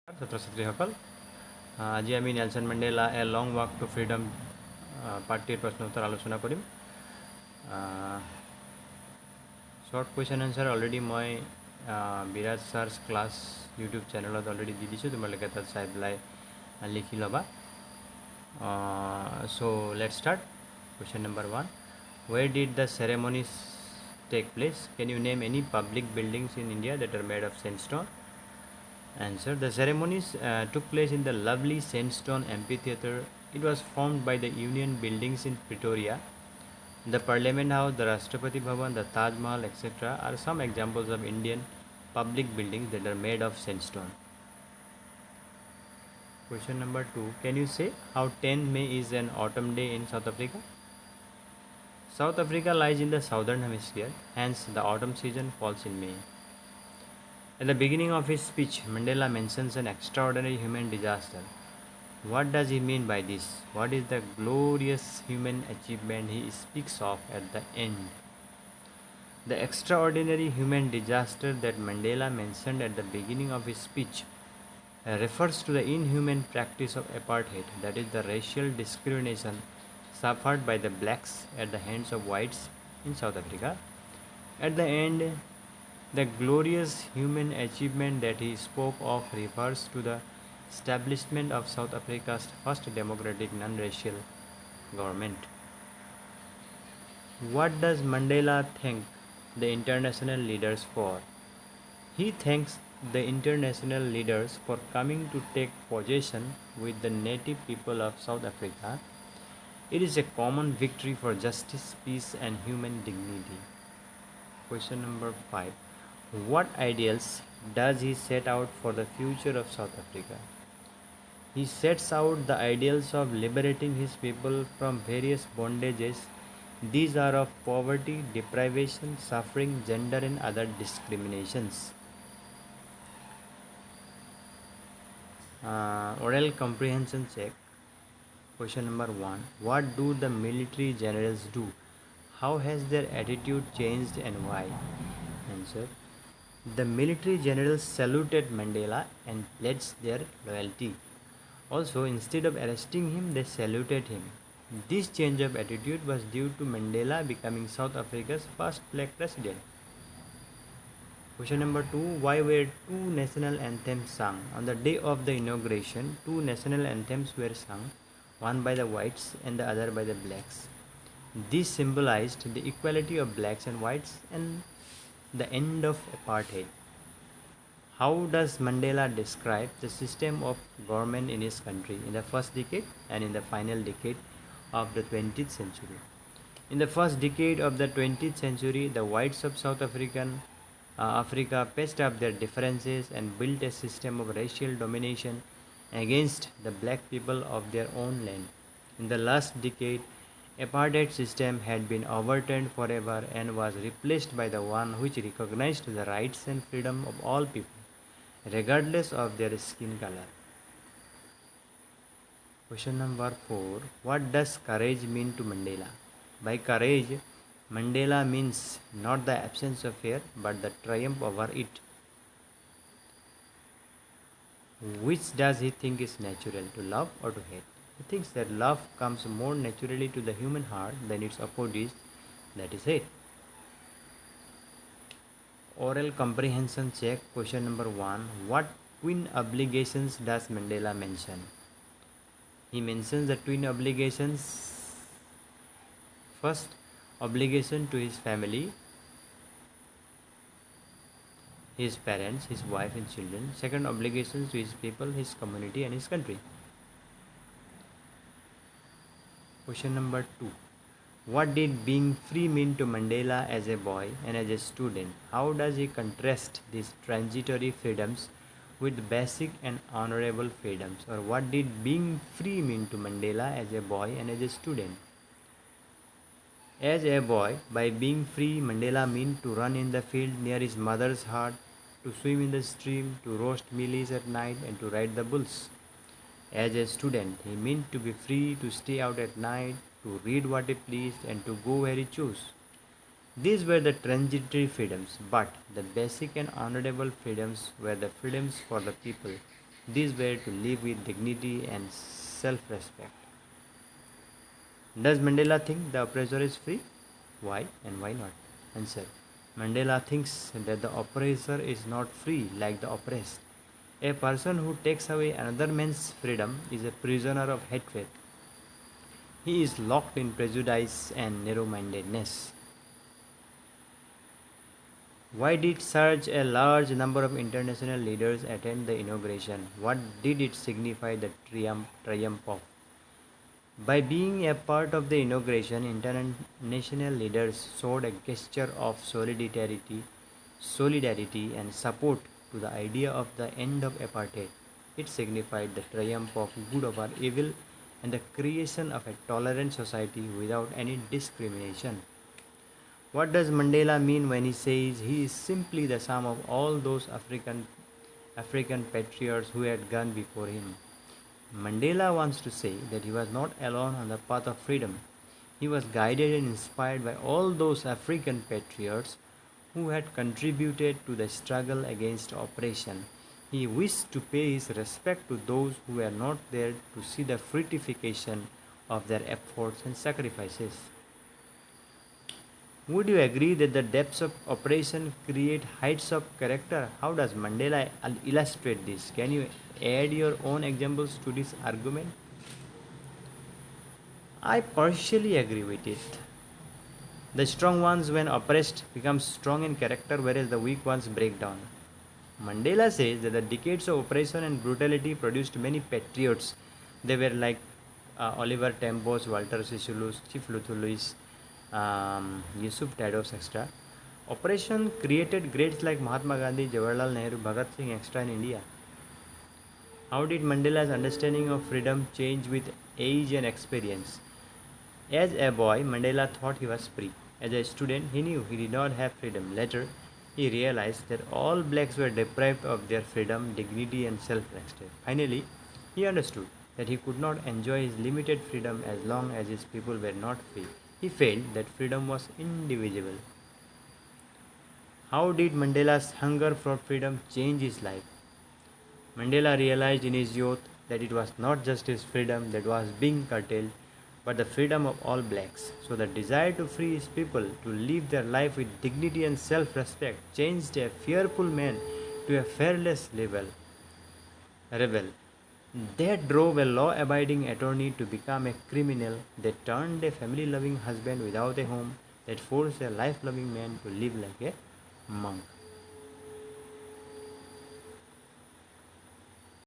ছাত্ৰ ছাত্ৰীসকল আজি আমি Nelson Mandela a long walk to freedom পাৰ্টিৰ প্ৰশ্ন উত্তৰ আলোচনা কৰিম। শ্বৰ্ট কুৱেশ্যন এনচাৰ অলৰেডি মই বিৰাজ ছাৰ্ছ ক্লাছ ইউটিউব চেনেলত অলৰেডি দি দিছোঁ, তোমালোকে তাত চাই পেলাই লিখি ল'বা। চ' late start. Question number 1, where did the ceremonies take place? Can you name any public buildings in India that are made of sandstone? Answer: the ceremonies took place in the lovely sandstone amphitheatre. It was formed by the Union buildings in Pretoria. The Parliament House, the Rashtrapati Bhavan, the Taj Mahal, etc. are some examples of Indian public buildings that are made of sandstone. Question number 2. Can you say how 10 May is an autumn day in South Africa? South Africa lies in the southern hemisphere, hence the autumn season falls in May. At the beginning of his speech, Mandela mentions an extraordinary human disaster. What does he mean by this? What is the glorious human achievement he speaks of at the end? The extraordinary human disaster that Mandela mentioned at the beginning of his speech refers to the inhuman practice of apartheid, that is, the racial discrimination suffered by the blacks at the hands of whites in South Africa. At the end, the glorious human achievement that he spoke of refers to the establishment of South Africa's first democratic non-racial government. What does Mandela thank the international leaders for? He thanks the international leaders for coming to take possession with the native people of South Africa. It is a common victory for justice, peace, and human dignity. Question number 5. What ideals does he set out for the future of South Africa? He sets out the ideals of liberating his people from various bondages. These are of poverty, deprivation, suffering, gender, and other discriminations. Oral comprehension check. Question number 1. What do the military generals do? How has their attitude changed and why? Answer: the military generals saluted Mandela and pledged their loyalty. Also, instead of arresting him, they saluted him. This change of attitude was due to Mandela becoming South Africa's first black president. Question number 2. Why were two national anthems sung? On the day of the inauguration, two national anthems were sung, one by the whites and the other by the blacks. This symbolized the equality of blacks and whites and the end of apartheid. How does Mandela describe the system of government in his country in the first decade and in the final decade of the 20th century? In the first decade of the 20th century, the whites of South Africa patched up their differences and built a system of racial domination against the black people of their own land. In the last decade, apartheid system had been overturned forever and was replaced by the one which recognized the rights and freedom of all people, regardless of their skin color. Question number 4. What does courage mean to Mandela? By courage, Mandela means not the absence of fear, but the triumph over it. Which does he think is natural, to love or to hate? He thinks that love comes more naturally to the human heart than its opposite, that is hate. Oral comprehension check. Question number 1. What twin obligations does Mandela mention? He mentions the twin obligations. First, obligation to his family, his parents, his wife and children. Second, obligations to his people, his community and his country. Question number 2. What did being free mean to Mandela as a boy and as a student? How does he contrast these transitory freedoms with basic and honorable freedoms? Or what did being free mean to Mandela as a boy and as a student? As a boy, by being free, Mandela meant to run in the field near his mother's hut, to swim in the stream, to roast mealies at night, and to ride the bulls. As a student, he meant to be free to stay out at night, to read what he pleased, and to go where he chose. These were the transitory freedoms, but the basic and honorable freedoms were the freedoms for the people. These were to live with dignity and self respect. Does Mandela think the oppressor is free? Why and why not? Answer. Mandela thinks that the oppressor is not free like the oppressed. A person who takes away another man's freedom is a prisoner of hatred. He is locked in prejudice and narrow mindedness. Why did such a large number of international leaders attend the inauguration? What did it signify the triumph of? By being a part of the inauguration, international leaders showed a gesture of solidarity and support to the idea of the end of apartheid. It signified the triumph of good over evil and the creation of a tolerant society without any discrimination. What does Mandela mean when he says he is simply the sum of all those African patriots who had gone before him? Mandela wants to say that he was not alone on the path of freedom. He was guided and inspired by all those African patriots who had contributed to the struggle against oppression. He wished to pay his respect to those who were not there to see the fruitification of their efforts and sacrifices. Would you agree that the depths of oppression create heights of character? How does Mandela illustrate this? Can you add your own examples to this argument? I partially agree with it. The strong ones, when oppressed, become strong in character, whereas the weak ones break down. Mandela says that the decades of oppression and brutality produced many patriots. They were like Oliver Tambos, Walter Sisulu, Chief Luthulis, Yusuf Tados, etc. Oppression created greats like Mahatma Gandhi, Jawaharlal Nehru, Bhagat Singh, etc. in India. How did Mandela's understanding of freedom change with age and experience? As a boy, Mandela thought he was free. As a student, he knew he did not have freedom. Later, he realized that all blacks were deprived of their freedom, dignity, and self respect. Finally, he understood that he could not enjoy his limited freedom as long as his people were not free. He felt that freedom was indivisible. How did Mandela's hunger for freedom change his life? Mandela realized in his youth that it was not just his freedom that was being curtailed, but the freedom of all blacks. So the desire to free his people to live their life with dignity and self-respect changed a fearful man to a fearless rebel. That drove a law-abiding attorney to become a criminal, that turned a family-loving husband without a home, that forced a life-loving man to live like a monk.